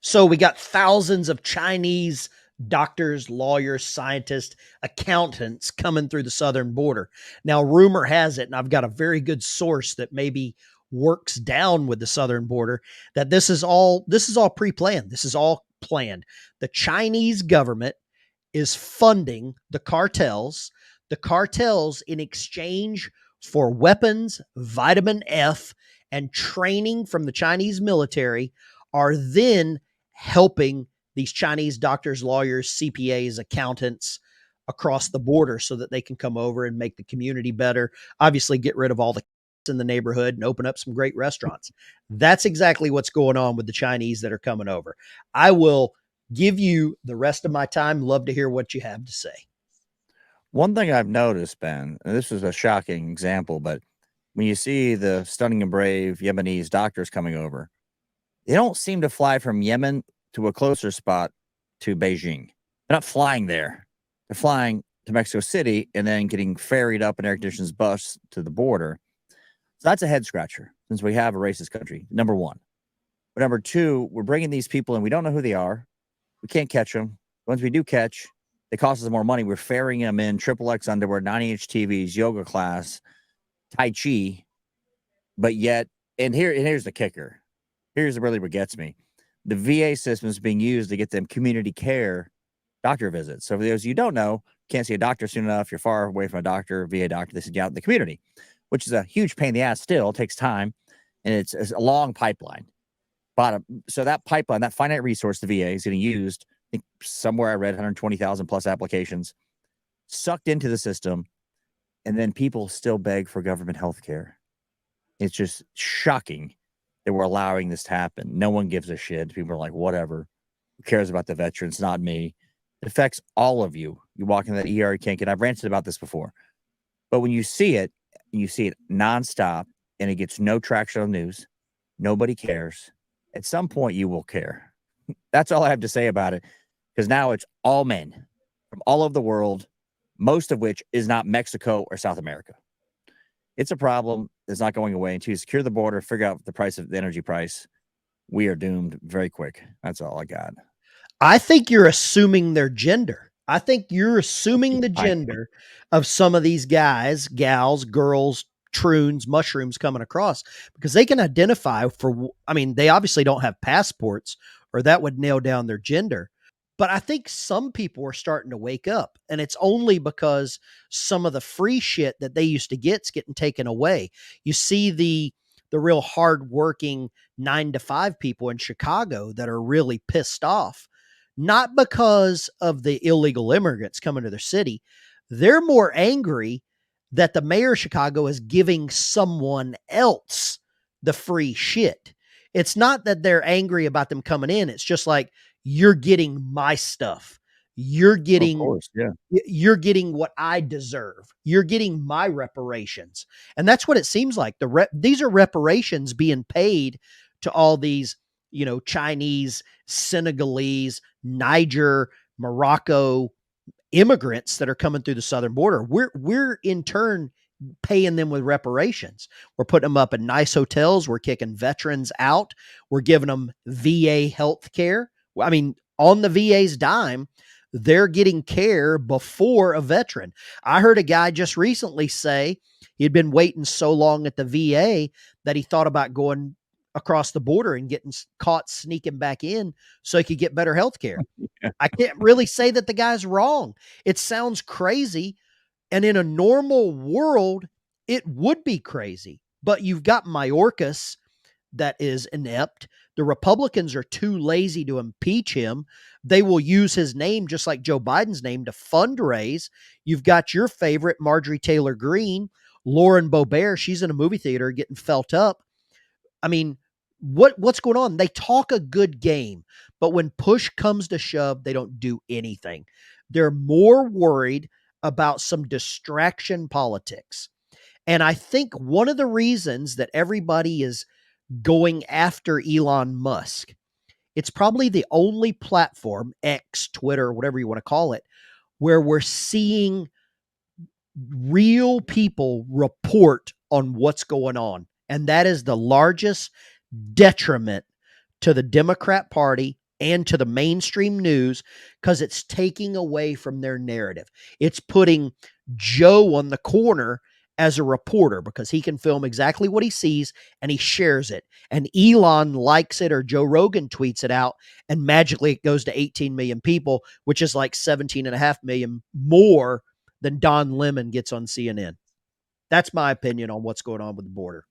So we got thousands of Chinese doctors, lawyers, scientists, accountants coming through the southern border. Now, rumor has it, and I've got a very good source that maybe works down with the southern border, that this is all pre-planned. This is all planned. The Chinese government is funding the cartels. The cartels, in exchange for weapons, vitamin F, and training from the Chinese military, are then helping these Chinese doctors, lawyers, CPAs, accountants across the border so that they can come over and make the community better. Obviously, get rid of all the in the neighborhood and open up some great restaurants. That's exactly what's going on with the Chinese that are coming over. I will give you the rest of my time. Love to hear what you have to say. One thing I've noticed, Ben, and this is a shocking example, but when you see the stunning and brave Yemenis doctors coming over, they don't seem to fly from Yemen to a closer spot to Beijing. They're not flying there. They're flying to Mexico City and then getting ferried up an air conditioned bus to the border. So that's a head scratcher since we have a racist country, number one. But number two, we're bringing these people in. We don't know who they are. We can't catch them. Once we do catch, they cost us more money. We're ferrying them in triple X underwear, 90-inch TVs, yoga class, Tai Chi. But yet, and here's the kicker. Here's really what gets me. The VA system is being used to get them community care doctor visits. So for those you don't know, can't see a doctor soon enough, you're far away from a doctor, VA doctor, they send you out in the community, which is a huge pain in the ass still. It takes time, and it's a long pipeline. So that pipeline, that finite resource, the VA is getting used. I think somewhere I read 120,000 plus applications sucked into the system, and then people still beg for government health care. It's just shocking that we're allowing this to happen. No one gives a shit. People are like, whatever. Who cares about the veterans? Not me. It affects all of you. You walk in that ER, you can't get. I've ranted about this before. But when you see it nonstop, and it gets no traction on the news, nobody cares. At some point, you will care. That's all I have to say about it, because now it's all men from all over the world, most of which is not Mexico or South America. It's a problem that's not going away. Until you secure the border, figure out the price of the energy price, we are doomed very quick. That's all I got. I think you're assuming their gender. I think you're assuming the I, gender of some of these guys, gals, girls, troons, mushrooms coming across, because they can identify I mean, they obviously don't have passports, or that would nail down their gender. But I think some people are starting to wake up, and it's only because some of the free shit that they used to get's getting taken away. You see the real hardworking 9 to 5 people in Chicago that are really pissed off, not because of the illegal immigrants coming to their city. They're more angry that the mayor of Chicago is giving someone else the free shit. It's not that they're angry about them coming in. It's just like, you're getting my stuff. You're of getting course, yeah. you're getting what I deserve. You're getting my reparations. And that's what it seems like. These are reparations being paid to all these, Chinese, Senegalese, Niger, Morocco immigrants that are coming through the southern border. We're in turn paying them with reparations. We're putting them up in nice hotels. We're kicking veterans out. We're giving them VA health care. I mean, on the VA's dime, they're getting care before a veteran. I heard a guy just recently say he'd been waiting so long at the VA that he thought about going across the border and getting caught sneaking back in so he could get better health care. I can't really say that the guy's wrong. It sounds crazy, and in a normal world, it would be crazy. But you've got Mayorkas that is inept. The Republicans are too lazy to impeach him. They will use his name, just like Joe Biden's name, to fundraise. You've got your favorite, Marjorie Taylor Greene, Lauren Boebert. She's in a movie theater getting felt up. I mean, what's going on? They talk a good game, but when push comes to shove, they don't do anything. They're more worried about some distraction politics. And I think one of the reasons that everybody is going after Elon Musk, it's probably the only platform, X, Twitter, whatever you want to call it, where we're seeing real people report on what's going on. And that is the largest detriment to the Democrat Party and to the mainstream news because it's taking away from their narrative. It's putting Joe on the corner as a reporter because he can film exactly what he sees and he shares it. And Elon likes it or Joe Rogan tweets it out, and magically it goes to 18 million people, which is like 17.5 million more than Don Lemon gets on CNN. That's my opinion on what's going on with the border.